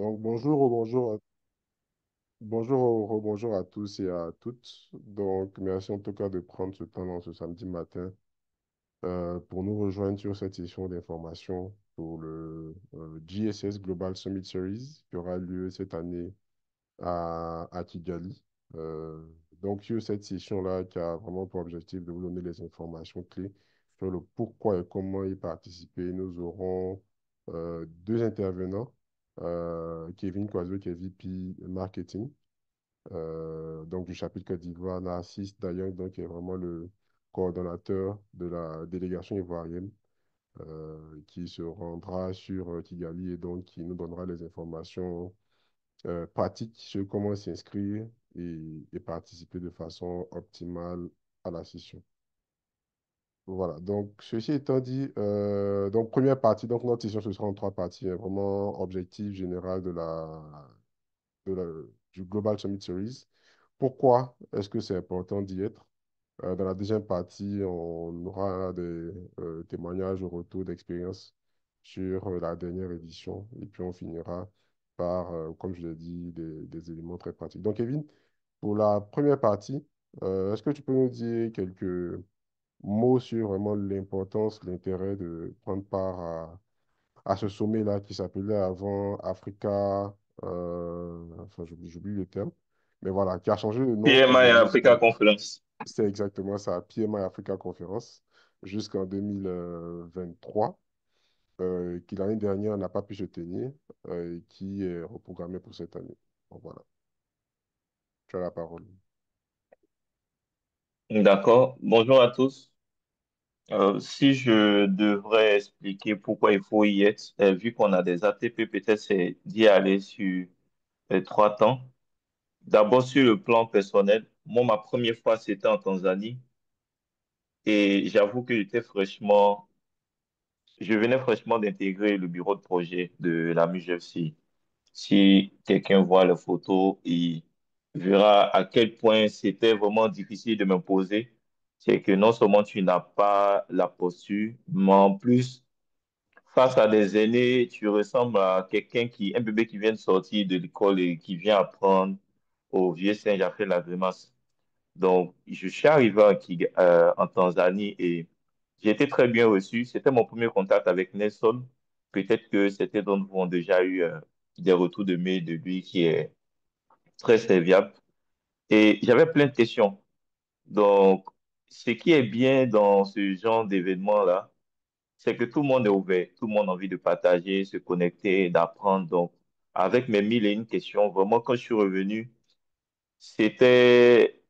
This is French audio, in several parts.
Donc, bonjour à tous et à toutes. Donc, merci en tout cas de prendre ce temps dans ce samedi matin pour nous rejoindre sur cette session d'information pour le GSS Global Summit Series qui aura lieu cette année à Kigali. Euh, donc, sur cette session-là, qui a vraiment pour objectif de vous donner les informations clés sur le pourquoi et comment y participer, nous aurons deux intervenants. Kevin Kwazwe, qui est VP Marketing, donc du chapitre Côte d'Ivoire, Narcisse Dayang, donc, qui est vraiment le coordonnateur de la délégation ivoirienne, qui se rendra sur Kigali et donc qui nous donnera les informations pratique sur comment s'inscrire et participer de façon optimale à la session. Voilà, donc ceci étant dit, donc première partie, donc notre session ce sera en trois parties, hein, vraiment objectif général de la- du Global Summit Series. Pourquoi est-ce que c'est important d'y être? Dans la deuxième partie, on aura des témoignages, retours d'expérience sur la dernière édition. Et puis, on finira par, comme je l'ai dit, des éléments très pratiques. Donc, Kevin, pour la première partie, est-ce que tu peux nous dire quelques mots sur vraiment l'importance, l'intérêt de prendre part à ce sommet-là qui s'appelait avant Africa, enfin, j'oublie le terme, mais voilà, qui a changé de nom PMI aujourd'hui. Africa Conference. C'est exactement ça, PMI Africa Conference, jusqu'en 2023, qui l'année dernière n'a pas pu se tenir, et qui est reprogrammé pour cette année. Donc voilà, tu as la parole. D'accord. Bonjour à tous. Si je devrais expliquer pourquoi il faut y être, vu qu'on a des ATP, peut-être c'est d'y aller sur les trois temps. D'abord, sur le plan personnel, moi, ma première fois, c'était en Tanzanie et j'avoue que je venais fraîchement d'intégrer le bureau de projet de la MUGFC. Si quelqu'un voit les photos, il verra à quel point c'était vraiment difficile de m'imposer. C'est que non seulement tu n'as pas la posture, mais en plus, face à des aînés, tu ressembles à un bébé qui vient de sortir de l'école et qui vient apprendre au vieux singe à faire la grimace. Donc, je suis arrivé en Tanzanie et j'ai été très bien reçu. C'était mon premier contact avec Nelson. Peut-être que certains d'entre vous ont déjà eu des retours de mail de lui qui est très serviable. Et j'avais plein de questions. Donc, ce qui est bien dans ce genre d'événement-là, c'est que tout le monde est ouvert. Tout le monde a envie de partager, se connecter, d'apprendre. Donc, avec mes mille et une questions, vraiment, quand je suis revenu, c'était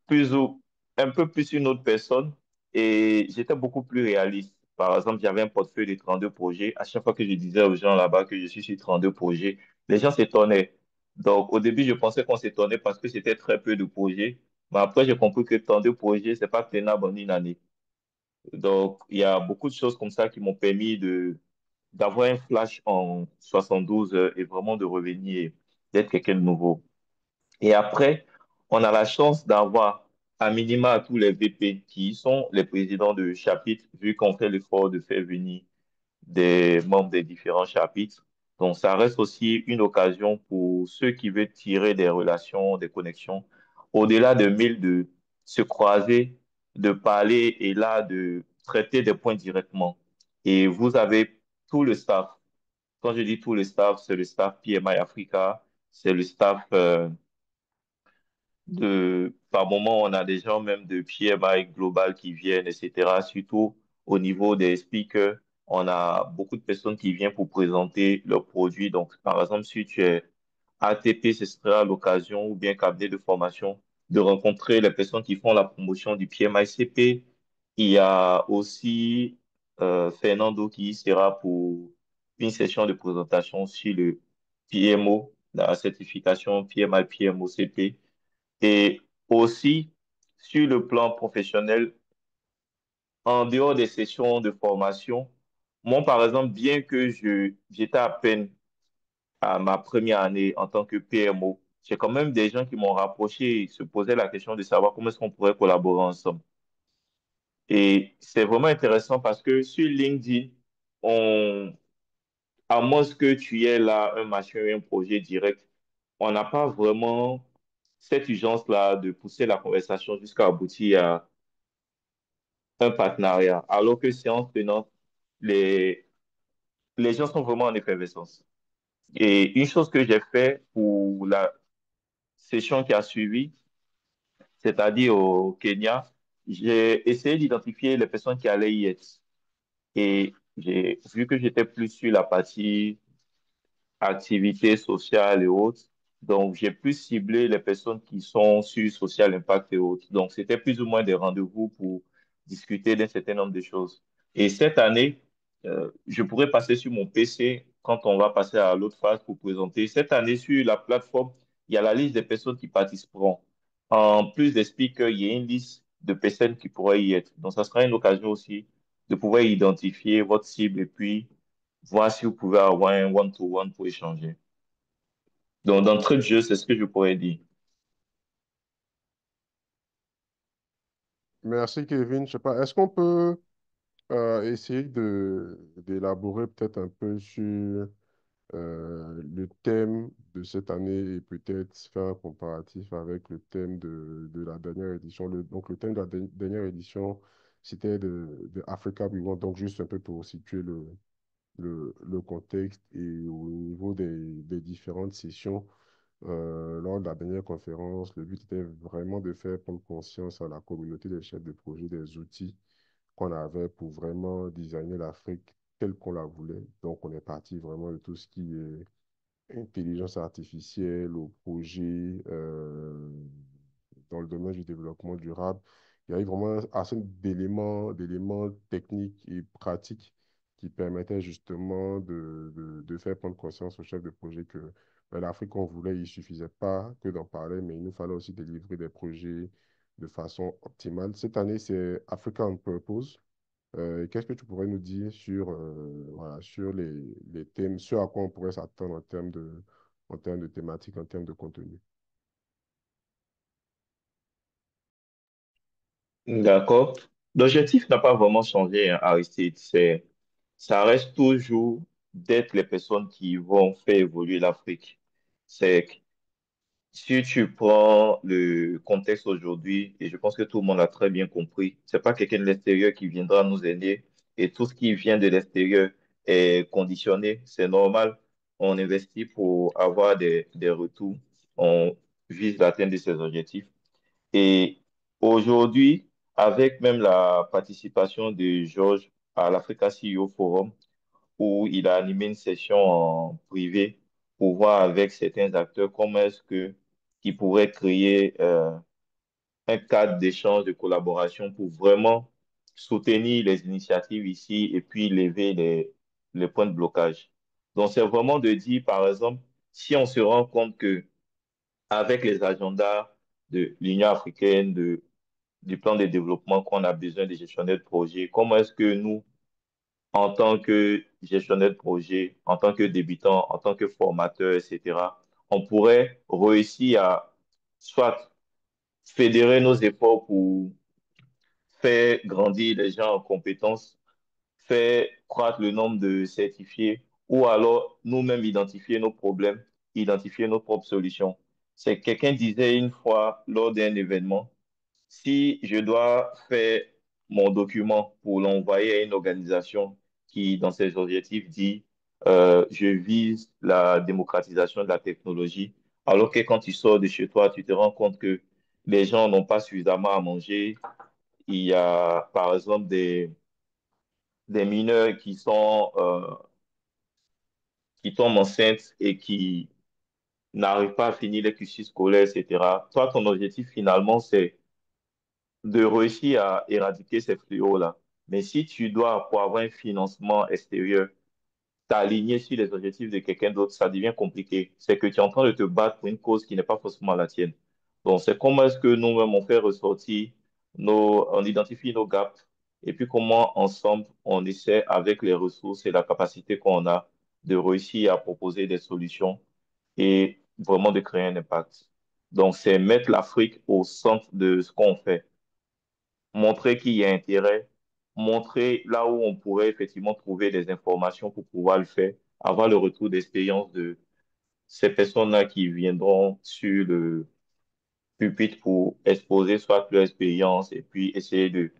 plus ou un peu plus une autre personne et j'étais beaucoup plus réaliste. Par exemple, j'avais un portefeuille de 32 projets. À chaque fois que je disais aux gens là-bas que je suis sur 32 projets, les gens s'étonnaient. Donc, au début, je pensais qu'on s'étonnait parce que c'était très peu de projets. Mais après, j'ai compris que 32 projets, c'est pas tenable en une année. Donc, il y a beaucoup de choses comme ça qui m'ont permis d'avoir un flash en 72 heures et vraiment de revenir, d'être quelqu'un de nouveau. Et après, on a la chance d'avoir à minima tous les VP qui sont les présidents de chapitre, vu qu'on fait l'effort de faire venir des membres des différents chapitres. Donc, ça reste aussi une occasion pour ceux qui veulent tirer des relations, des connexions, au-delà de mails, de se croiser, de parler et là, de traiter des points directement. Et vous avez tout le staff. Quand je dis tout le staff, c'est le staff PMI Africa, c'est le staff par moment, on a des gens même de PMI Global qui viennent, etc. Surtout au niveau des speakers, on a beaucoup de personnes qui viennent pour présenter leurs produits. Donc, par exemple, si tu es ATP, ce sera l'occasion ou bien cabinet de formation de rencontrer les personnes qui font la promotion du PMICP. Il y a aussi Fernando qui sera pour une session de présentation sur le PMO, la certification PMI PMOCP. Et aussi, sur le plan professionnel, en dehors des sessions de formation, moi, par exemple, bien que j'étais à peine à ma première année en tant que PMO, j'ai quand même des gens qui m'ont rapproché et se posaient la question de savoir comment est-ce qu'on pourrait collaborer ensemble. Et c'est vraiment intéressant parce que sur LinkedIn, on, à moins que tu aies là un machin, un projet direct, on n'a pas vraiment cette urgence-là de pousser la conversation jusqu'à aboutir à un partenariat. Alors que séance tenante, les, les gens sont vraiment en effervescence. Et une chose que j'ai fait pour la session qui a suivi, c'est-à-dire au Kenya, j'ai essayé d'identifier les personnes qui allaient y être. Et j'ai vu que j'étais plus sur la partie activités sociales et autres. Donc, j'ai plus ciblé les personnes qui sont sur Social Impact et autres. Donc, c'était plus ou moins des rendez-vous pour discuter d'un certain nombre de choses. Et cette année, je pourrais passer sur mon PC quand on va passer à l'autre phase pour présenter. Cette année, sur la plateforme, il y a la liste des personnes qui participeront. En plus des speakers, il y a une liste de personnes qui pourraient y être. Donc, ça sera une occasion aussi de pouvoir identifier votre cible et puis voir si vous pouvez avoir un one-to-one pour échanger. Donc, d'entrée de jeu, c'est ce que je pourrais dire. Merci Kevin. Je sais pas, est-ce qu'on peut essayer d'élaborer peut-être un peu sur le thème de cette année et peut-être faire un comparatif avec le thème de la dernière édition. Donc, le thème de la dernière édition, c'était de Africa We Want. Donc, juste un peu pour situer le contexte et au niveau des différentes sessions. Lors de la dernière conférence, le but était vraiment de faire prendre conscience à la communauté des chefs de projet des outils qu'on avait pour vraiment designer l'Afrique telle qu'on la voulait. Donc, on est parti vraiment de tout ce qui est intelligence artificielle, au projet dans le domaine du développement durable. Il y a eu vraiment assez d'éléments techniques et pratiques qui permettaient justement de faire prendre conscience aux chefs de projet que l'Afrique qu'on voulait, il ne suffisait pas que d'en parler, mais il nous fallait aussi délivrer des projets de façon optimale. Cette année, c'est Africa on Purpose. Qu'est-ce que tu pourrais nous dire sur, voilà, sur les thèmes, ce à quoi on pourrait s'attendre en termes de thématiques, en termes de contenu? D'accord. L'objectif n'a pas vraiment changé, hein, Aristide. Ça reste toujours d'être les personnes qui vont faire évoluer l'Afrique. C'est Si tu prends le contexte aujourd'hui, et je pense que tout le monde a très bien compris, c'est pas quelqu'un de l'extérieur qui viendra nous aider, et tout ce qui vient de l'extérieur est conditionné, c'est normal. On investit pour avoir des retours, on vise l'atteinte de ses objectifs. Et aujourd'hui, avec même la participation de Georges à l'Africa CEO Forum, où il a animé une session en privé pour voir avec certains acteurs comment est-ce que qu'ils pourraient créer un cadre d'échange, de collaboration pour vraiment soutenir les initiatives ici et puis lever les points de blocage. Donc, c'est vraiment de dire, par exemple, si on se rend compte que avec les agendas de l'Union africaine, du plan de développement qu'on a besoin des gestionnaires de projets, comment est-ce que nous, en tant que gestionnaire de projet, en tant que débutant, en tant que formateur, etc., on pourrait réussir à soit fédérer nos efforts pour faire grandir les gens en compétences, faire croître le nombre de certifiés, ou alors nous-mêmes identifier nos problèmes, identifier nos propres solutions. C'est quelqu'un disait une fois lors d'un événement, si je dois faire mon document pour l'envoyer à une organisation qui, dans ses objectifs, dit je vise la démocratisation de la technologie, alors que quand tu sors de chez toi, tu te rends compte que les gens n'ont pas suffisamment à manger. Il y a, par exemple, des mineurs qui tombent enceintes et qui n'arrivent pas à finir les cursus scolaires, etc. Toi, ton objectif, finalement, c'est de réussir à éradiquer ces fléaux-là. Mais si tu dois, pour avoir un financement extérieur, t'aligner sur les objectifs de quelqu'un d'autre, ça devient compliqué. C'est que tu es en train de te battre pour une cause qui n'est pas forcément la tienne. Donc, c'est comment est-ce que nous-mêmes on fait ressortir on identifie nos gaps et puis comment ensemble on essaie avec les ressources et la capacité qu'on a de réussir à proposer des solutions et vraiment de créer un impact. Donc, c'est mettre l'Afrique au centre de ce qu'on fait, montrer qu'il y a intérêt, montrer là où on pourrait effectivement trouver des informations pour pouvoir le faire. avoir le retour d'expérience de ces personnes-là qui viendront sur le pupitre pour exposer soit leur expérience et puis essayer de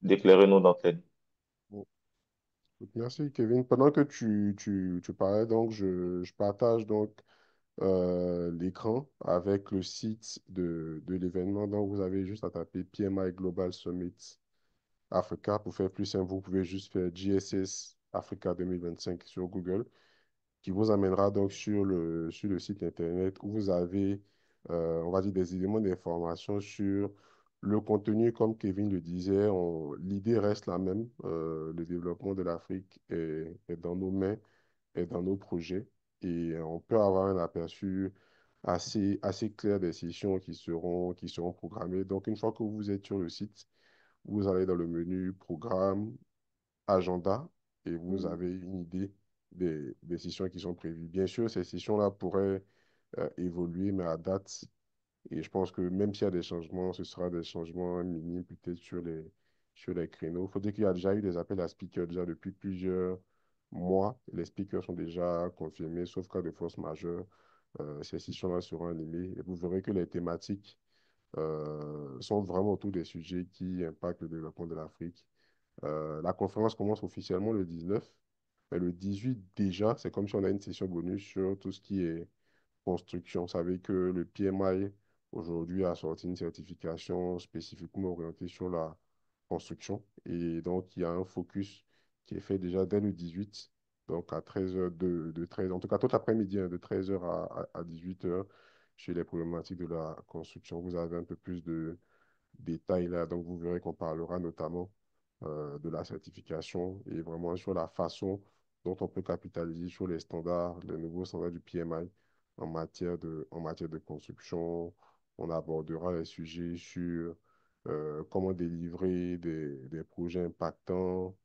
d'éclairer nos antennes. Bon, merci, Kevin. Pendant que tu parlais, donc, je partage donc l'écran avec le site de l'événement. Donc, vous avez juste à taper PMI Global Summit Africa. Pour faire plus simple, vous pouvez juste faire GSS Africa 2025 sur Google, qui vous amènera donc sur le site internet où vous avez, on va dire, des éléments d'information sur le contenu. Comme Kevin le disait, l'idée reste la même. Le développement de l'Afrique est dans nos mains, est dans nos projets. Et on peut avoir un aperçu assez clair des sessions qui seront programmées. Donc, une fois que vous êtes sur le site, vous allez dans le menu Programme, Agenda, et vous avez une idée des sessions qui sont prévues. Bien sûr, ces sessions-là pourraient évoluer, mais à date, et je pense que même s'il y a des changements, ce sera des changements minimes peut-être sur les créneaux. Il faut dire qu'il y a déjà eu des appels à speakers déjà depuis plusieurs mois. Les speakers sont déjà confirmés, sauf cas de force majeure. Ces sessions-là seront animées et vous verrez que les thématiques sont vraiment autour des sujets qui impactent le développement de l'Afrique. La conférence commence officiellement le 19, mais le 18 déjà, c'est comme si on a une session bonus sur tout ce qui est construction. Vous savez que le PMI aujourd'hui a sorti une certification spécifiquement orientée sur la construction. Et donc, il y a un focus qui est fait déjà dès le 18, donc à 13h, de 13, en tout cas tout l'après-midi, hein, de 13h à 18h, sur les problématiques de la construction. Vous avez un peu plus de détails là, donc vous verrez qu'on parlera notamment de la certification et vraiment sur la façon dont on peut capitaliser sur les standards, les nouveaux standards du PMI en matière de construction. On abordera les sujets sur comment délivrer des projets impactants.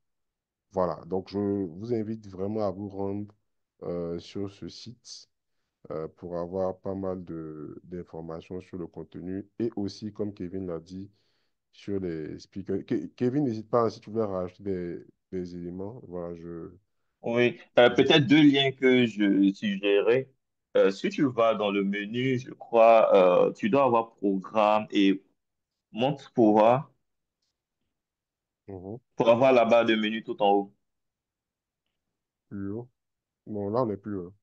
Voilà, donc je vous invite vraiment à vous rendre sur ce site pour avoir pas mal d'informations sur le contenu et aussi, comme Kevin l'a dit, sur les speakers. Kevin, n'hésite pas, si tu veux rajouter des éléments. Voilà, Oui, je sais. peut-être deux liens que je suggérerais. Si tu vas dans le menu, je crois, tu dois avoir programme et montre Mhm. pour avoir la barre de menu tout en haut. Plus haut. Bon, là, on est plus haut.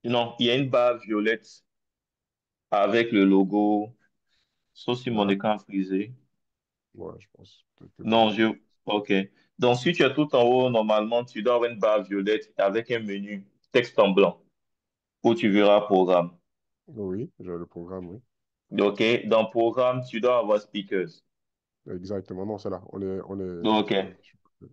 Non, il y a une barre violette avec le logo, sauf si mon Là, écran a frisé. ouais, je pense que Non, peut-être. ok. Donc, si tu es tout en haut, normalement, tu dois avoir une barre violette avec un menu texte en blanc où tu verras programme. Oui, j'ai le programme, oui. Ok. Dans programme, tu dois avoir speakers. Exactement. Non, c'est là. Ok. Je-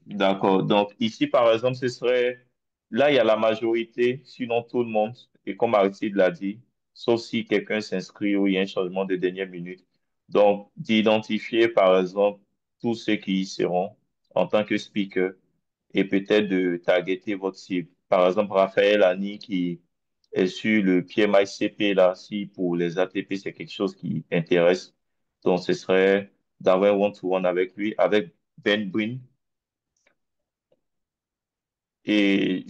D'accord. Donc, ici, par exemple, ce serait, là, il y a la majorité, sinon tout le monde, et comme Aristide l'a dit, sauf si quelqu'un s'inscrit ou il y a un changement de dernière minute. Donc, d'identifier, par exemple, tous ceux qui y seront en tant que speaker et peut-être de targeter votre cible. Par exemple, Raphaël Annie qui est sur le PMICP, là, si pour les ATP, c'est quelque chose qui intéresse. Donc, ce serait d'avoir un one-to-one avec lui, avec Ben Brin. Et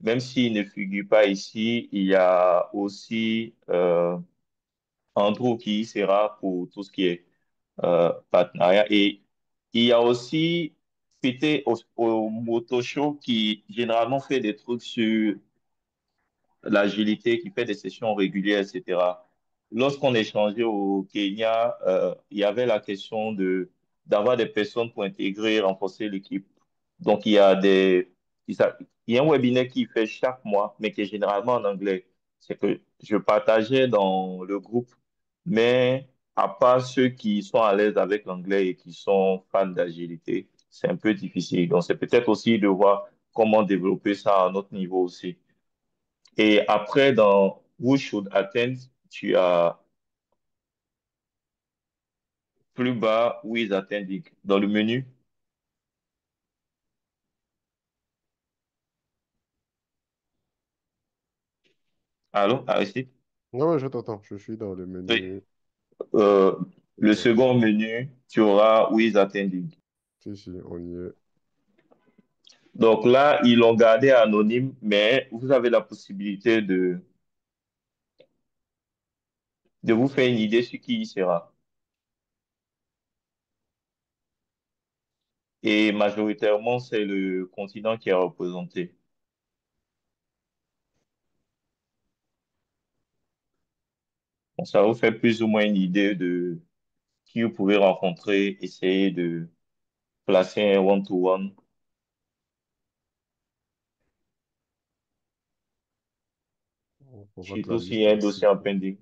même s'il ne figure pas ici, il y a aussi Andrew qui y sera pour tout ce qui est partenariat. Et il y a aussi Pété au Moto Show qui généralement fait des trucs sur l'agilité, qui fait des sessions régulières, etc. Lorsqu'on échangeait au Kenya, il y avait la question d'avoir des personnes pour intégrer et renforcer l'équipe. Donc, il y a un webinaire qui fait chaque mois, mais qui est généralement en anglais. C'est que je partageais dans le groupe, mais à part ceux qui sont à l'aise avec l'anglais et qui sont fans d'agilité, c'est un peu difficile. Donc, c'est peut-être aussi de voir comment développer ça à notre niveau aussi. Et après, dans Who Should Attend, tu as plus bas Who is Attending. Dans le menu, allô, Aristide? Non, ouais, je t'entends. Je suis dans le Oui. menu. Euh, le Ouais. second menu, tu auras Who is Attending. Si, si, on y est. Donc là, ils l'ont gardé anonyme, mais vous avez la possibilité de vous faire une idée sur qui il sera. Et majoritairement, c'est le continent qui est représenté. Donc, ça vous fait plus ou moins une idée de qui vous pouvez rencontrer, essayer de placer un one-to-one. On voit que la Surtout s'il y liste a est un assez dossier en fournie. pending.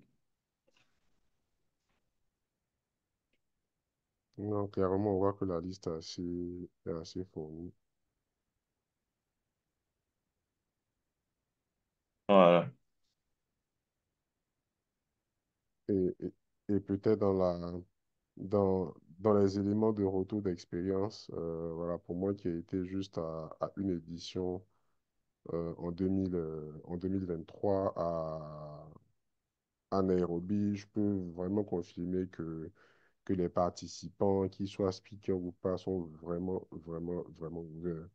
Non, clairement, on voit que la liste est assez fournie. Voilà. Et peut-être dans les éléments de retour d'expérience, voilà, pour moi qui ai été juste à une édition en 2023 à Nairobi, je peux vraiment confirmer que les participants, qu'ils soient speakers ou pas, sont vraiment, vraiment, vraiment ouverts.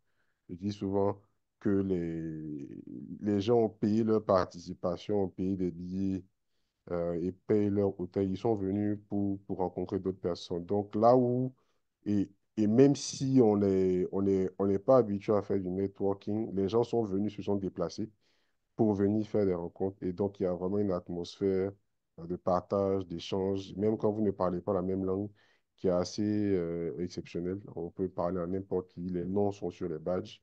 Je dis souvent que les gens ont payé leur participation, ont payé des billets et payent leur hôtel. Ils sont venus pour rencontrer d'autres personnes. Donc là où, et même si on n'est pas habitué à faire du networking, les gens sont venus, se sont déplacés pour venir faire des rencontres. Et donc, il y a vraiment une atmosphère de partage, d'échange, même quand vous ne parlez pas la même langue, qui est assez exceptionnelle. On peut parler à n'importe qui, les noms sont sur les badges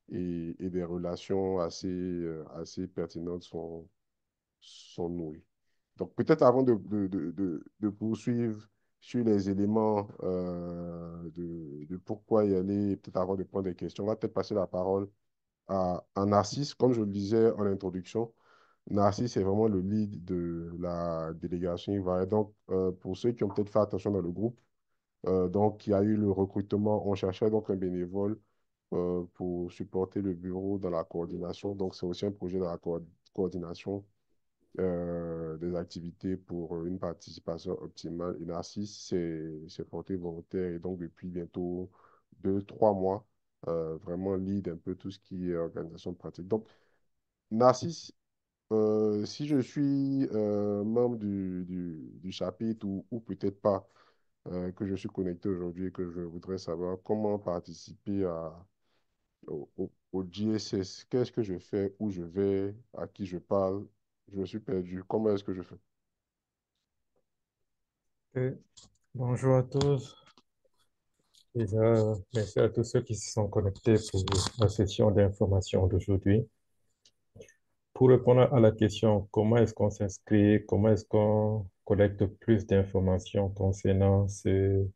et des relations assez pertinentes sont nouées. Donc, peut-être avant de poursuivre sur les éléments de pourquoi y aller, peut-être avant de prendre des questions, on va peut-être passer la parole à Narcisse. Comme je le disais en introduction, Narcisse est vraiment le lead de la délégation Ivoire. Donc, pour ceux qui ont peut-être fait attention dans le groupe, donc, il y a eu le recrutement. On cherchait donc un bénévole pour supporter le bureau dans la coordination. Donc, c'est aussi un projet de la coordination des activités pour une participation optimale. Et Narcisse s'est porté volontaire et donc depuis bientôt 2, 3 mois, vraiment lead un peu tout ce qui est organisation pratique. Donc, Narcisse, si je suis membre du chapitre ou peut-être pas, que je suis connecté aujourd'hui et que je voudrais savoir comment participer au GSS, qu'est-ce que je fais, où je vais, à qui je parle, je suis perdu, comment est-ce que je fais? Ok. Bonjour à tous. Déjà, merci à tous ceux qui se sont connectés pour la session d'information d'aujourd'hui. Pour répondre à la question, comment est-ce qu'on s'inscrit, comment est-ce qu'on collecte plus d'informations concernant ce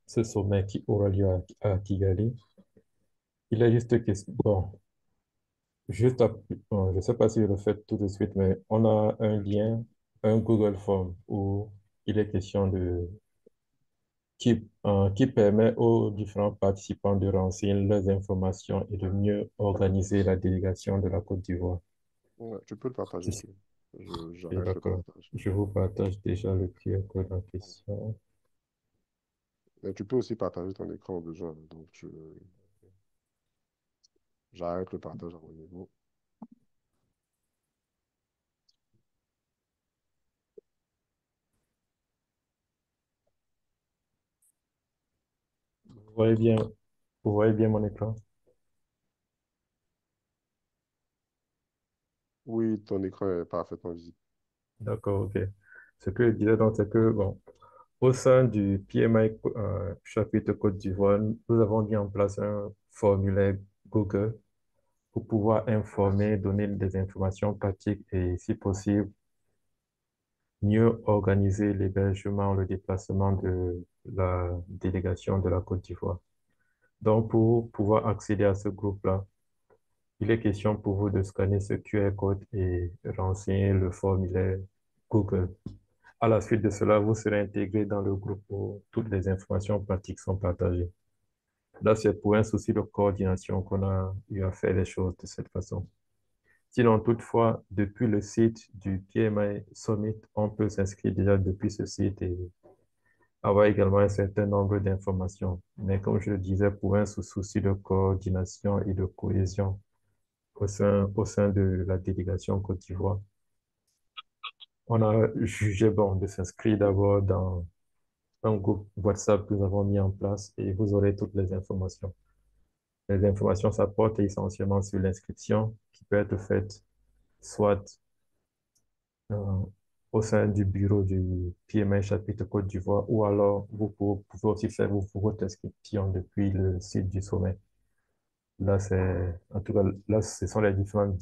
sommet qui aura lieu à Kigali, il est juste que, bon, bon, je ne sais pas si je le fais tout de suite, mais on a un lien, un Google Form où il est question qui permet aux différents participants de renseigner leurs informations et de mieux organiser la délégation de la Côte d'Ivoire. Ouais, tu peux le partager, Je ici. suis J'arrête le d'accord. partage. Je vous partage déjà le QR code en question. Mais tu peux aussi partager ton écran au besoin. Donc, j'arrête le partage à mon niveau. Vous voyez bien, vous voyez bien mon écran? Oui, ton écran est parfaitement visible. D'accord, ok. Ce que je disais donc, c'est que, bon, au sein du PMI chapitre Côte d'Ivoire, nous avons mis en place un formulaire Google pour pouvoir informer, donner des informations pratiques et, si possible, mieux organiser l'hébergement, le déplacement de la délégation de la Côte d'Ivoire. Donc, pour pouvoir accéder à ce groupe-là, il est question pour vous de scanner ce QR code et renseigner le formulaire Google. À la suite de cela, vous serez intégré dans le groupe où toutes les informations pratiques sont partagées. Là, c'est pour un souci de coordination qu'on a eu à faire les choses de cette façon. Sinon, toutefois, depuis le site du PMI Summit, on peut s'inscrire déjà depuis ce site et avoir également un certain nombre d'informations. Mais comme je le disais, pour un souci de coordination et de cohésion au sein de la délégation Côte d'Ivoire, on a jugé bon de s'inscrire d'abord dans un groupe WhatsApp que nous avons mis en place et vous aurez toutes les informations. Les informations s'apportent essentiellement sur l'inscription qui peut être faite soit euh, au sein du bureau du PMI chapitre Côte d'Ivoire ou alors pouvez aussi faire votre inscription depuis le site du sommet. Là, en tout cas, là, ce sont les différentes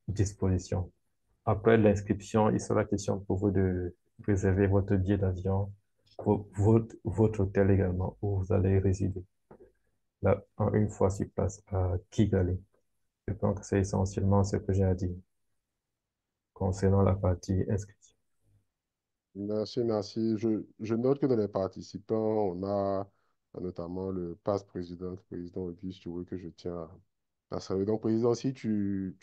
dispositions. Après l'inscription, il sera question pour vous de réserver votre billet d'avion, votre hôtel également, où vous allez résider. Là, une fois sur place à Kigali. Je pense que c'est essentiellement ce que j'ai à dire concernant la partie inscription. Merci, merci. Je note que dans les participants, on a notamment le passe président, président Auguste Toué, que je tiens à saluer. Donc, président, si tu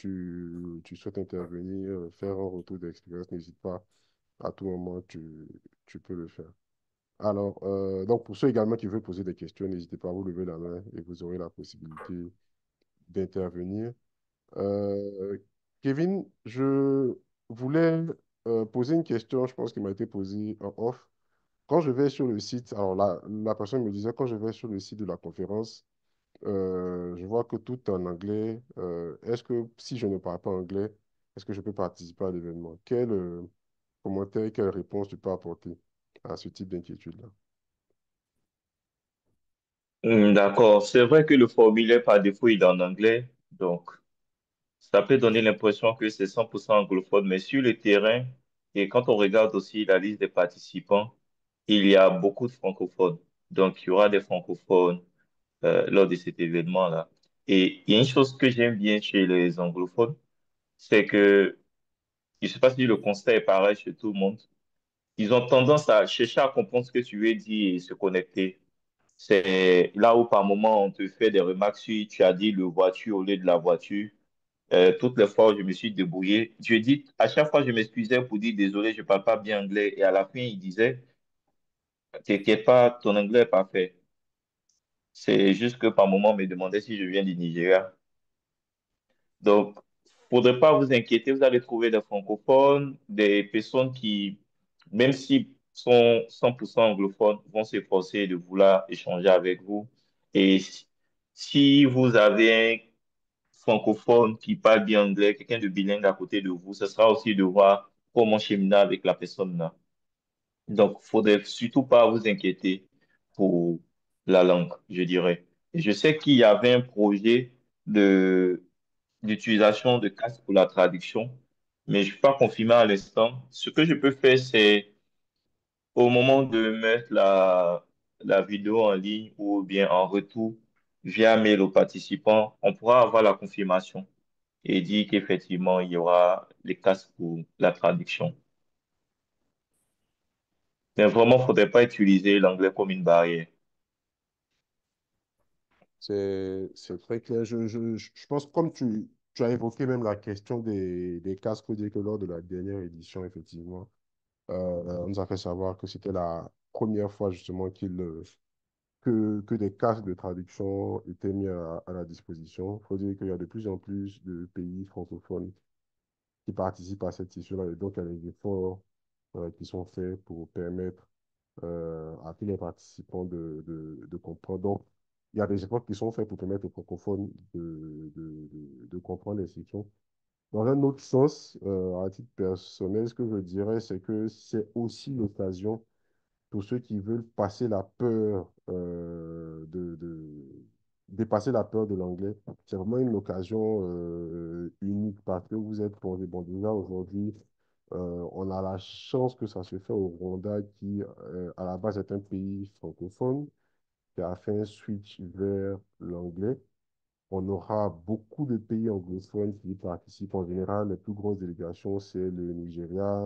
souhaites intervenir, faire un retour d'expérience, n'hésite pas. À tout moment, tu peux le faire. Alors, donc pour ceux également qui veulent poser des questions, n'hésitez pas à vous lever la main et vous aurez la possibilité d'intervenir. Euh, Kevin, je voulais poser une question, je pense, qui m'a été posée en off. Quand je vais sur le site, alors la personne me disait, quand je vais sur le site de la conférence, je vois que tout est en anglais. Est-ce que si je ne parle pas anglais, est-ce que je peux participer à l'événement? Quel commentaire, quelle réponse tu peux apporter à ce type d'inquiétude-là? D'accord. C'est vrai que le formulaire par défaut il est en anglais, donc ça peut donner l'impression que c'est 100% anglophone, mais sur le terrain, et quand on regarde aussi la liste des participants, il y a beaucoup de francophones. Donc, il y aura des francophones lors de cet événement-là. Et il y a une chose que j'aime bien chez les anglophones, c'est que, je ne sais pas si le constat est pareil chez tout le monde, ils ont tendance à chercher à comprendre ce que tu veux dire et se connecter. C'est là où par moment on te fait des remarques sur tu as dit le voiture au lieu de la voiture. Toutes les fois où je me suis débrouillé, je dis à chaque fois je m'excusais pour dire désolé, je parle pas bien anglais et à la fin il disait t'inquiète pas, ton anglais est parfait. C'est juste que par moment on me demandait si je viens du Nigeria. Donc faudrait pas vous inquiéter, vous allez trouver des francophones, des personnes qui même si sont 100% anglophones vont s'efforcer de vouloir échanger avec vous. Et si vous avez un francophone qui parle bien anglais, quelqu'un de bilingue à côté de vous, ce sera aussi de voir comment cheminer avec la personne là. Donc, faudrait surtout pas vous inquiéter pour la langue, je dirais. Et je sais qu'il y avait un projet de d'utilisation de casque pour la traduction, mais je ne suis pas confirmé à l'instant. Ce que je peux faire, c'est au moment de mettre la vidéo en ligne ou bien en retour via mail aux participants, on pourra avoir la confirmation et dit qu'effectivement, il y aura les casques pour la traduction. Mais vraiment, il ne faudrait pas utiliser l'anglais comme une barrière. C'est très clair. Je pense que comme tu as évoqué même la question des casques audio que lors de la dernière édition, effectivement, on nous a fait savoir que c'était la première fois justement que des casques de traduction étaient mis à la disposition. Il faut dire qu'il y a de plus en plus de pays francophones qui participent à cette session-là et donc il y a des efforts qui sont faits pour permettre à tous les participants de comprendre. Donc, il y a des efforts qui sont faits pour permettre aux francophones de comprendre les sections. Dans un autre sens, à titre personnel, ce que je dirais, c'est que c'est aussi l'occasion pour ceux qui veulent passer la peur dépasser la peur de l'anglais. C'est vraiment une occasion unique parce que vous êtes plongé. Bon, déjà aujourd'hui, on a la chance que ça se fait au Rwanda qui, à la base, est un pays francophone qui a fait un switch vers l'anglais. On aura beaucoup de pays anglophones qui participent. En général, les plus grosses délégations, c'est le Nigeria,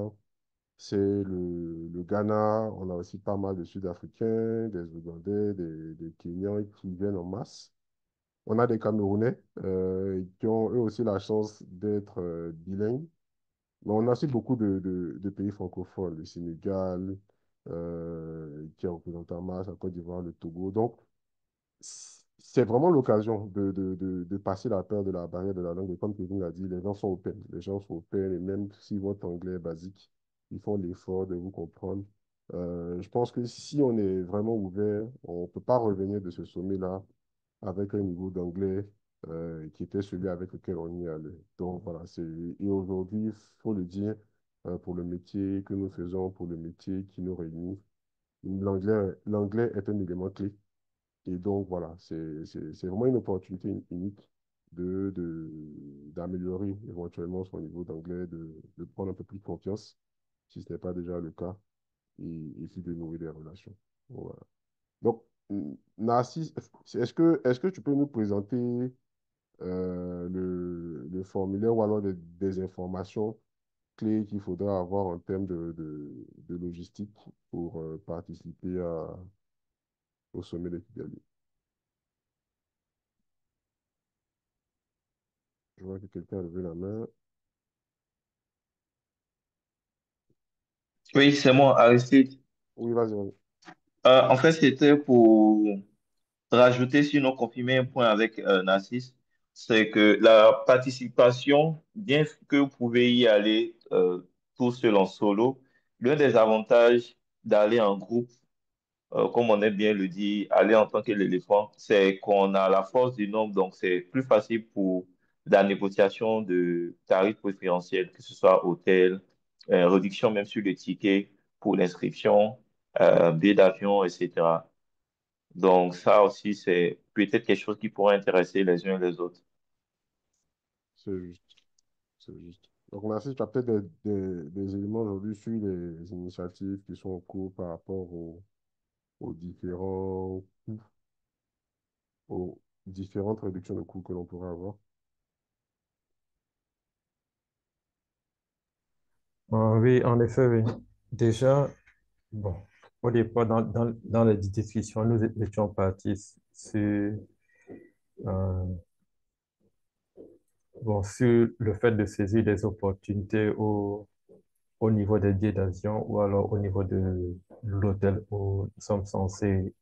c'est le Ghana. On a aussi pas mal de Sud-Africains, des Ougandais, des Kenyans qui viennent en masse. On a des Camerounais qui ont eux aussi la chance d'être bilingues. Mais on a aussi beaucoup de pays francophones, le Sénégal, qui a représenté en mars la Côte d'Ivoire, le Togo. Donc, c'est vraiment l'occasion de passer la peur de la barrière de la langue. Et comme Kevin l'a dit, les gens sont open. Les gens sont open et même si votre anglais est basique, ils font l'effort de vous comprendre. Je pense que si on est vraiment ouvert, on ne peut pas revenir de ce sommet-là avec un niveau d'anglais qui était celui avec lequel on y allait. Donc voilà, et aujourd'hui, il faut le dire, pour le métier que nous faisons, pour le métier qui nous réunit, l'anglais est un élément clé. Et donc, voilà, c'est vraiment une opportunité unique d'améliorer éventuellement son niveau d'anglais, de prendre un peu plus confiance, si ce n'est pas déjà le cas, et puis de nouer des relations. Voilà. Donc, Narcisse, est-ce que tu peux nous présenter le formulaire ou alors des informations clés qu'il faudra avoir en termes de logistique pour participer au sommet de Kigali? Je vois que quelqu'un a levé la main. Oui, c'est moi, Aristide. Oui, vas-y, vas-y. En fait, c'était pour rajouter, sinon confirmer un point avec Narcisse, c'est que la participation, bien que vous pouvez y aller tout seul en solo, l'un des avantages d'aller en groupe, comme on aime bien le dire, aller en tant que l'éléphant, c'est qu'on a la force du nombre, donc c'est plus facile pour la négociation de tarifs préférentiels, que ce soit hôtel, réduction même sur les tickets pour l'inscription, billets d'avion, etc. Donc ça aussi, c'est peut-être quelque chose qui pourrait intéresser les uns les autres. C'est juste. C'est juste. Donc, merci. Tu as peut-être des éléments aujourd'hui sur les initiatives qui sont en cours par rapport aux différents coûts, aux différentes réductions de coûts que l'on pourrait avoir. Oui, en effet, oui. Déjà, bon, au départ, dans les discussions, nous étions partis sur, euh, bon, sur le fait de saisir des opportunités au niveau des billets d'avion ou alors au niveau de l'hôtel où nous sommes censés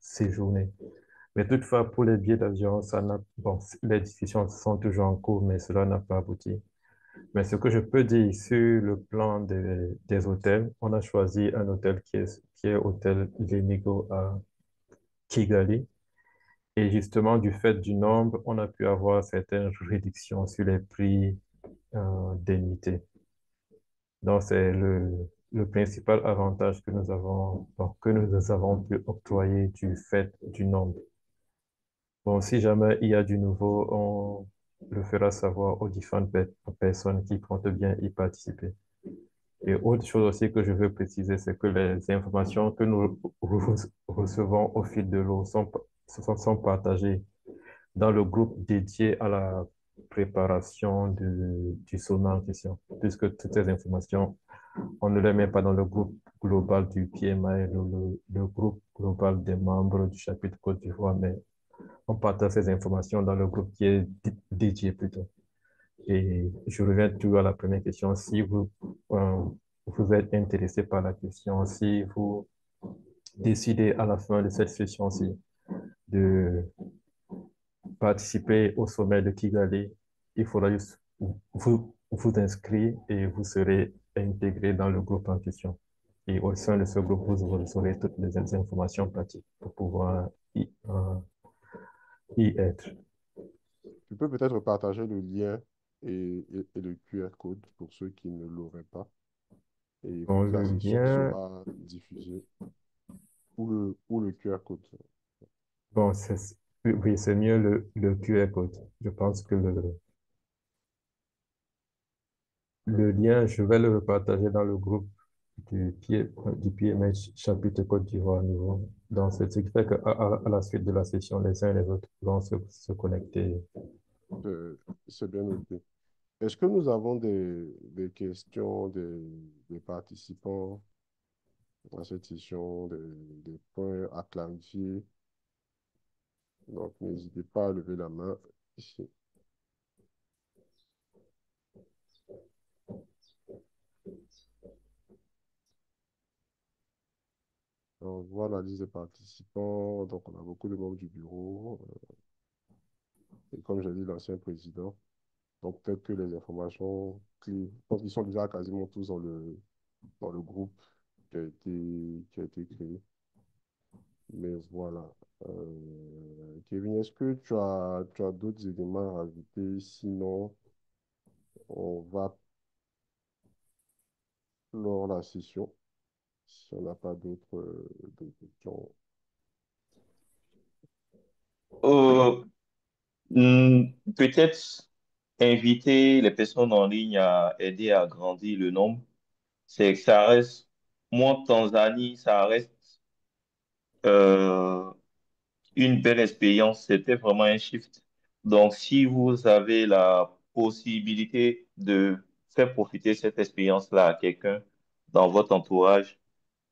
séjourner. Mais toutefois, pour les billets d'avion, bon, les discussions sont toujours en cours, mais cela n'a pas abouti. Mais ce que je peux dire sur le plan des hôtels, on a choisi un hôtel qui est hôtel Lemigo à Kigali. Et justement, du fait du nombre, on a pu avoir certaines réductions sur les prix des nuitées. Donc, c'est le principal avantage que nous avons, bon, que nous avons pu octroyer du fait du nombre. Bon, si jamais il y a du nouveau, on le fera savoir aux différentes personnes qui comptent bien y participer. Et autre chose aussi que je veux préciser, c'est que les informations que nous recevons au fil de l'eau sont partagées dans le groupe dédié à la préparation du sommet en question, puisque toutes ces informations, on ne les met pas dans le groupe global du PMI, le groupe global des membres du chapitre Côte d'Ivoire, mais on partage ces informations dans le groupe qui est dédié plutôt. Et je reviens toujours à la première question. Si vous êtes intéressé par la question, si vous décidez à la fin de cette session-ci de participer au sommet de Kigali, il faudra juste vous inscrire et vous serez intégré dans le groupe en question. Et au sein de ce groupe, vous aurez toutes les informations pratiques pour pouvoir y être. Tu peux peut-être partager le lien et le QR code pour ceux qui ne l'auraient pas. Et Bon, plus la le session lien, sera diffusée, ou le QR code. bon, oui, c'est mieux le QR code. Je pense que le lien, je vais le partager dans le groupe du PMH chapitre Côte d'Ivoire niveau. Donc, c'est ce qui fait à la suite de la session, les uns et les autres vont se connecter. Euh, c'est bien noté. Est-ce que nous avons des questions des participants à cette session, des points à clarifier? Donc, n'hésitez pas à lever la main ici. la liste des participants. Donc, on a beaucoup de membres du bureau. Et comme j'ai dit, l'ancien président. Donc, peut-être que les informations clés, je pense qu'ils sont déjà quasiment tous dans le groupe qui a été créé. Mais voilà. Kevin, est-ce que tu as d'autres éléments à rajouter? Sinon, on va clore la session. Si on n'a pas d'autres questions. Euh, Peut-être inviter les personnes en ligne à aider à grandir le nombre. C'est que ça reste, moi, Tanzanie, ça reste euh, une belle expérience. C'était vraiment un shift. Donc, si vous avez la possibilité de faire profiter cette expérience-là à quelqu'un dans votre entourage,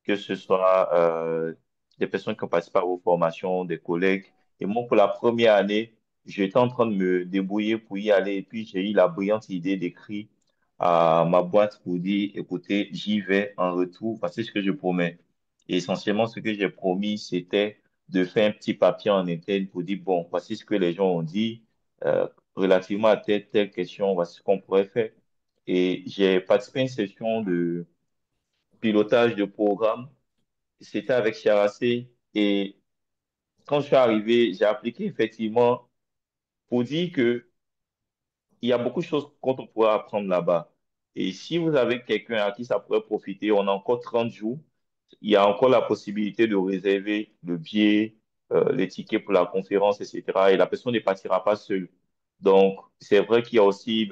que ce soit des personnes qui ont participé à vos formations, des collègues. Et moi, pour la première année, j'étais en train de me débrouiller pour y aller. Et puis, j'ai eu la brillante idée d'écrire à ma boîte pour dire, écoutez, j'y vais en retour. Voici ce que je promets. Et essentiellement, ce que j'ai promis, c'était de faire un petit papier en interne pour dire, bon, voici ce que les gens ont dit relativement à telle question, voici ce qu'on pourrait faire. Et j'ai participé à une session de pilotage de programme. C'était avec Chiaracé. Et quand je suis arrivé, j'ai appliqué effectivement pour dire que il y a beaucoup de choses qu'on pourrait apprendre là-bas. Et si vous avez quelqu'un à qui ça pourrait profiter, on a encore 30 jours. Il y a encore la possibilité de réserver le billet, les tickets pour la conférence, etc. Et la personne ne partira pas seule. Donc, c'est vrai qu'il y a aussi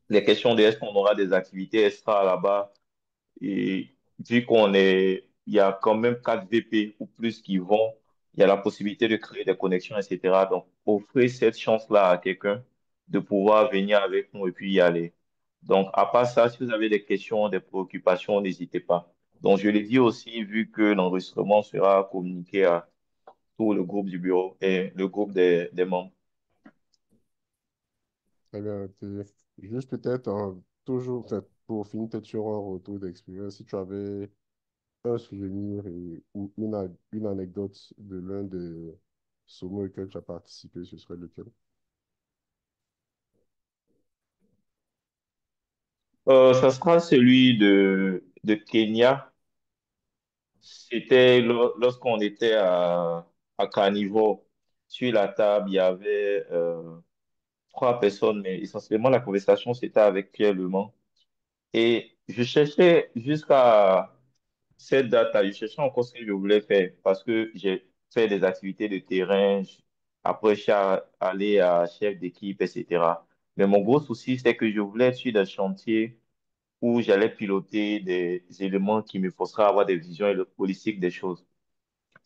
les questions de est-ce qu'on aura des activités extra là-bas. Et vu il y a quand même 4 VP ou plus qui vont, il y a la possibilité de créer des connexions, etc. Donc, offrez cette chance-là à quelqu'un de pouvoir venir avec nous et puis y aller. Donc, à part ça, si vous avez des questions, des préoccupations, n'hésitez pas. Donc, je l'ai dit aussi, vu que l'enregistrement sera communiqué à tout le groupe du bureau et le groupe des membres. Très bien. Juste peut-être, toujours, peut-être pour finir, peut-être sur un retour d'expérience, si tu avais un souvenir ou une anecdote de l'un des sommets auxquels tu as participé, ce serait lequel? Ça sera celui de Kenya. C'était lorsqu'on était à Carnivore. Sur la table, il y avait trois personnes, mais essentiellement la conversation, c'était avec Pierre Lemant. Et je cherchais jusqu'à cette date-là, je cherchais encore ce que je voulais faire parce que j'ai fait des activités de terrain. Après, je suis allé à chef d'équipe, etc. Mais mon gros souci, c'est que je voulais être sur des chantiers où j'allais piloter des éléments qui me forceraient à avoir des visions holistiques des choses.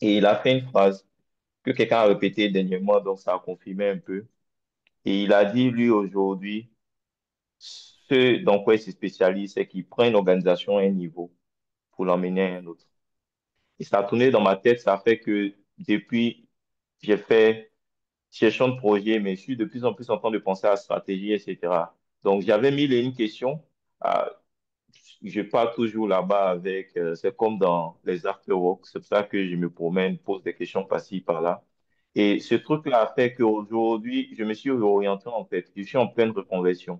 Et il a fait une phrase que quelqu'un a répétée dernièrement, donc ça a confirmé un peu. Et il a dit, lui, aujourd'hui, ce dans quoi il se spécialise, c'est qu'il prend une organisation à un niveau pour l'emmener à un autre. Et ça a tourné dans ma tête, ça fait que depuis, j'ai fait gestion de projet, mais je suis de plus en plus en train de penser à la stratégie, etc. Donc, j'avais mis une question. euh, je pars toujours là-bas avec, c'est comme dans les after-work, c'est pour ça que je me promène, pose des questions par-ci, par-là. Et ce truc-là a fait qu'aujourd'hui, je me suis réorienté en fait. Je suis en pleine reconversion.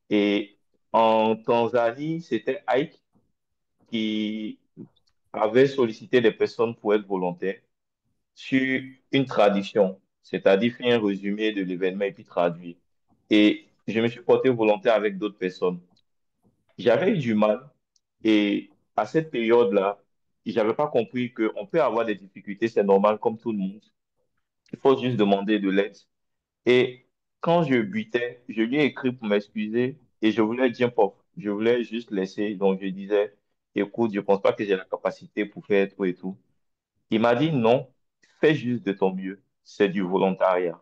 Et en Tanzanie, c'était Ike qui avait sollicité des personnes pour être volontaires sur une traduction, c'est-à-dire faire un résumé de l'événement et puis traduire. Et je me suis porté volontaire avec d'autres personnes. J'avais eu du mal et à cette période-là, j'avais pas compris qu'on peut avoir des difficultés, c'est normal comme tout le monde. Il faut juste demander de l'aide. Et quand je butais, je lui ai écrit pour m'excuser et je voulais dire pas. Je voulais juste laisser. Donc je disais, écoute, je pense pas que j'ai la capacité pour faire tout et tout. Il m'a dit non, fais juste de ton mieux. C'est du volontariat.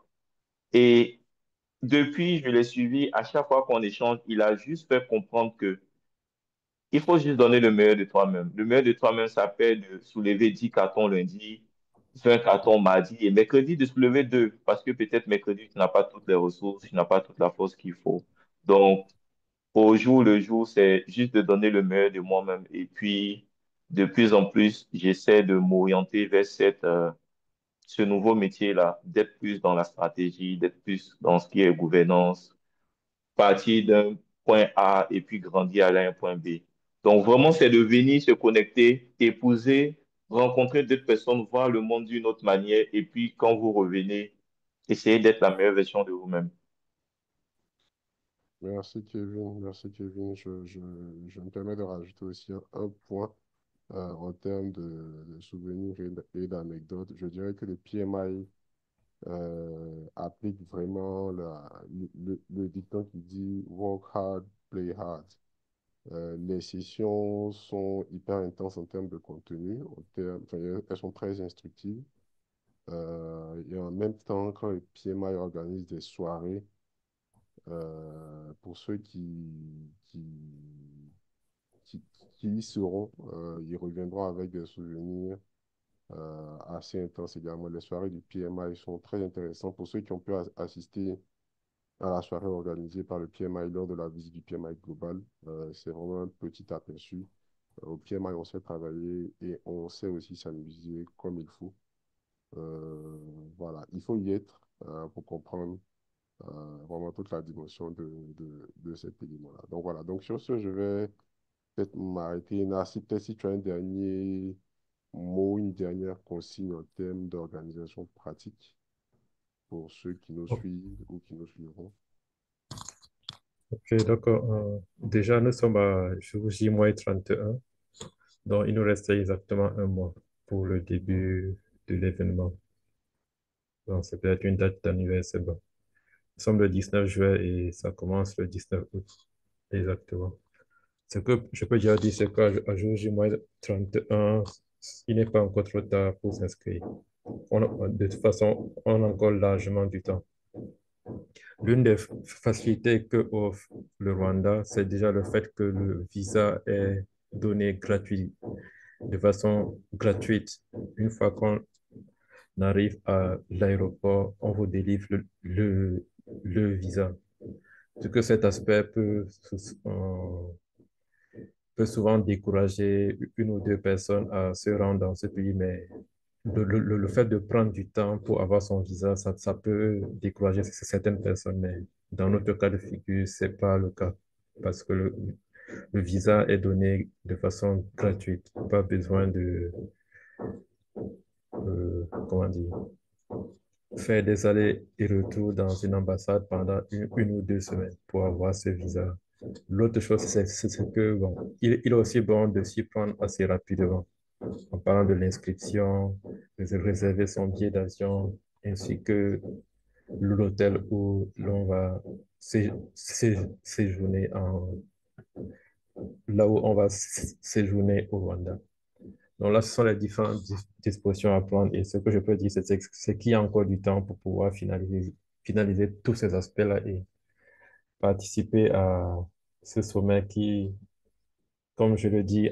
Et depuis, je l'ai suivi. À chaque fois qu'on échange, il a juste fait comprendre que il faut juste donner le meilleur de toi-même. Le meilleur de toi-même, ça fait de soulever 10 cartons lundi, 20 cartons mardi et mercredi de soulever deux. Parce que peut-être mercredi, tu n'as pas toutes les ressources, tu n'as pas toute la force qu'il faut. Donc, au jour le jour, c'est juste de donner le meilleur de moi-même. Et puis, de plus en plus, j'essaie de m'orienter vers ce nouveau métier-là, d'être plus dans la stratégie, d'être plus dans ce qui est gouvernance, partir d'un point A et puis grandir à un point B. Donc vraiment, c'est de venir se connecter, épouser, rencontrer d'autres personnes, voir le monde d'une autre manière et puis quand vous revenez, essayez d'être la meilleure version de vous-même. Merci Kevin, merci Kevin. Je me permets de rajouter aussi un point en termes de souvenirs et d'anecdotes. Je dirais que le PMI applique vraiment le dicton qui dit work hard, play hard. Les sessions sont hyper intenses en termes de contenu, enfin, elles sont très instructives. Et en même temps, quand le PMI organise des soirées, pour ceux qui, qui y seront, ils reviendront avec des souvenirs assez intenses également. Les soirées du PMI sont très intéressantes. Pour ceux qui ont pu assister à la soirée organisée par le PMI lors de la visite du PMI Global, c'est vraiment un petit aperçu. Au PMI, on sait travailler et on sait aussi s'amuser comme il faut. Euh, voilà, il faut y être pour comprendre vraiment toute la dimension de cet élément-là. Donc voilà, donc sur ce, je vais peut-être m'arrêter. Narcy, peut-être si tu as un dernier mot, une dernière consigne en termes d'organisation pratique pour ceux qui nous suivent ou qui nous suivront. Ok, d'accord. Déjà, nous sommes à jour J-31, donc il nous reste exactement un mois pour le début de l'événement. Donc, c'est peut-être une date d'anniversaire. Bon. Nous sommes le 19 juin et ça commence le 19 août. Exactement. Ce que je peux déjà dire, c'est qu'à jour J-31, il n'est pas encore trop tard pour s'inscrire. De toute façon, on a encore largement du temps. L'une des facilités que offre le Rwanda, c'est déjà le fait que le visa est donné gratuit, de façon gratuite. Une fois qu'on arrive à l'aéroport, on vous délivre le visa. Ce que cet aspect peut souvent décourager une ou deux personnes à se rendre dans ce pays, mais le fait de prendre du temps pour avoir son visa, ça peut décourager certaines personnes, mais dans notre cas de figure, c'est pas le cas parce que le visa est donné de façon gratuite. Pas besoin de, comment dire, faire des allers et retours dans une ambassade pendant une ou deux semaines pour avoir ce visa. L'autre chose, c'est que, bon, il est aussi bon de s'y prendre assez rapidement en parlant de l'inscription, de réserver son billet d'avion, ainsi que l'hôtel où l'on va séjourner là où on va séjourner au Rwanda. Donc là, ce sont les différentes dispositions à prendre. Et ce que je peux dire, c'est qu'il y a encore du temps pour pouvoir finaliser tous ces aspects-là et participer à ce sommet qui, comme je le dis,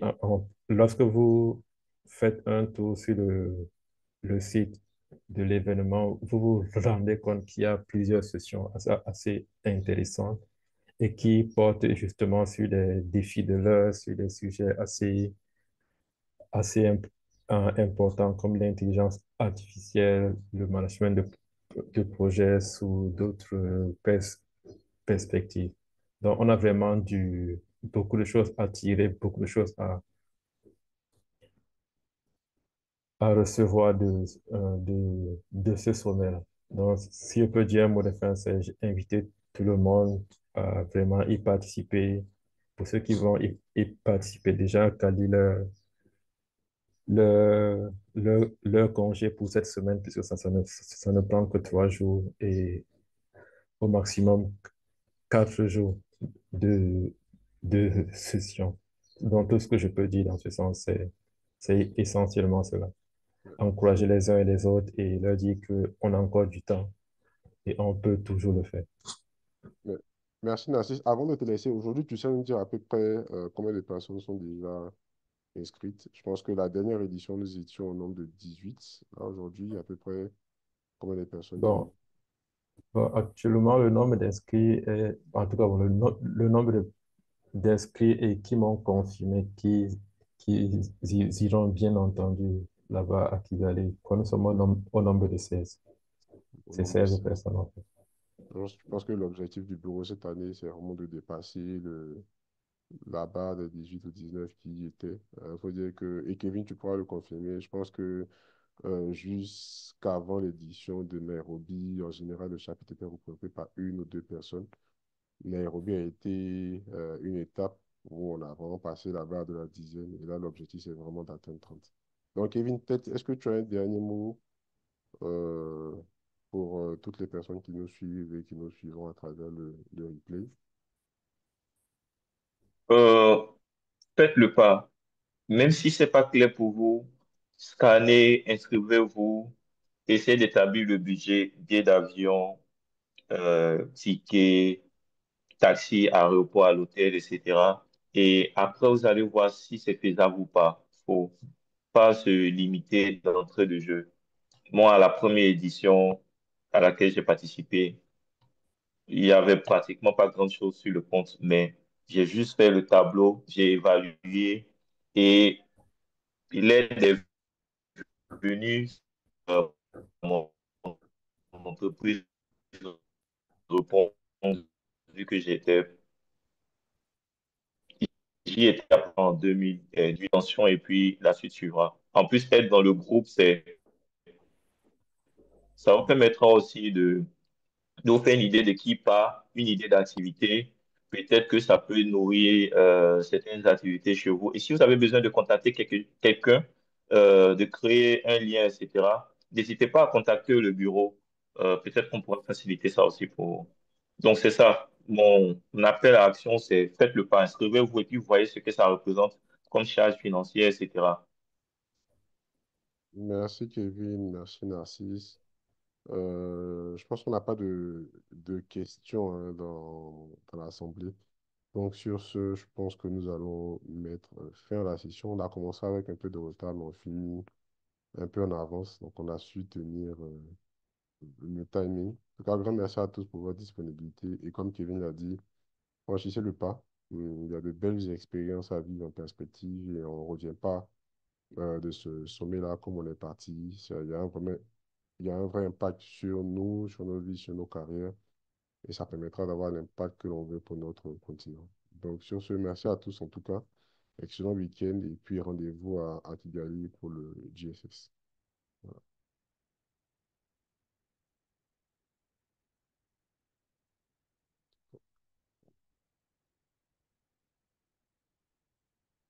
lorsque vous faites un tour sur le site de l'événement, vous vous rendez compte qu'il y a plusieurs sessions assez intéressantes et qui portent justement sur les défis de l'heure, sur des sujets assez importants comme l'intelligence artificielle, le management de projets sous d'autres perspectives. Donc, on a vraiment beaucoup de choses à tirer, beaucoup de choses à recevoir de ce sommet-là. Donc, si je peux dire un mot de fin, c'est inviter tout le monde à vraiment y participer. Pour ceux qui vont y participer, déjà, caler leur congé pour cette semaine, puisque ça ne prend que 3 jours et au maximum 4 jours de, de session. Donc, tout ce que je peux dire dans ce sens, c'est essentiellement cela. Encourager les uns et les autres et leur dire qu'on a encore du temps et on peut toujours le faire. Mais- Merci Narcisse. Avant de te laisser, aujourd'hui, tu sais nous dire à peu près combien de personnes sont déjà inscrites. Je pense que la dernière édition, nous étions au nombre de 18. Là, aujourd'hui, à peu près combien de personnes qui... Bon, actuellement, le nombre d'inscrits est, en tout cas, bon, le nombre d'inscrits et qui m'ont confirmé iront bien entendu là-bas à Kigali. Quand nous sommes au nombre de 16. Au C'est nombre de 16 16. personnes en fait. Je pense que l'objectif du bureau cette année, c'est vraiment de dépasser la barre des 18 ou 19 qui y étaient. Faut dire que, et Kevin, tu pourras le confirmer, je pense que jusqu'avant l'édition de Nairobi, en général, le chapitre était représenté par une ou deux personnes. Nairobi a été une étape où on a vraiment passé la barre de la dizaine. Et là, l'objectif, c'est vraiment d'atteindre 30. Donc, Kevin, peut-être, est-ce que tu as un dernier mot euh, pour toutes les personnes qui nous suivent et qui nous suivront à travers le replay? Euh, Faites le pas. Même si c'est pas clair pour vous, scannez, inscrivez-vous, essayez d'établir le budget, billets d'avion, tickets, taxi, aéroport, à l'hôtel, etc. Et après, vous allez voir si c'est faisable ou pas. Faut pas se limiter d'entrée de jeu. Moi, à la première édition à laquelle j'ai participé, il y avait pratiquement pas grand-chose sur le compte, mais j'ai juste fait le tableau, j'ai évalué et l'aide est venue, euh, mon mon entreprise répond, vu que j'y étais en 2018 tension et puis la suite suivra. En plus, être dans le groupe, ça vous permettra aussi de vous faire une idée de qui part, une idée d'activité. Peut-être que ça peut nourrir certaines activités chez vous. Et si vous avez besoin de contacter quelqu'un, de créer un lien, etc., n'hésitez pas à contacter le bureau. Peut-être qu'on pourra faciliter ça aussi pour vous. Donc, c'est ça. Mon appel à action, c'est faites le pas, inscrivez-vous et puis voyez ce que ça représente comme charge financière, etc. Merci, Kevin. Merci, Narcisse. Je pense qu'on n'a pas de questions hein, dans l'Assemblée. Donc, sur ce, je pense que nous allons mettre fin à la session. On a commencé avec un peu de retard, mais on finit un peu en avance. Donc, on a su tenir le timing. En tout cas, un grand merci à tous pour votre disponibilité. Et comme Kevin l'a dit, franchissez le pas. Il y a de belles expériences à vivre en perspective et on ne revient pas de ce sommet-là comme on est parti. Il y a un vrai impact sur nous, sur nos vies, sur nos carrières. Et ça permettra d'avoir l'impact que l'on veut pour notre continent. Donc, sur ce, merci à tous en tout cas. Excellent week-end et puis rendez-vous à Kigali pour le GSS. Voilà.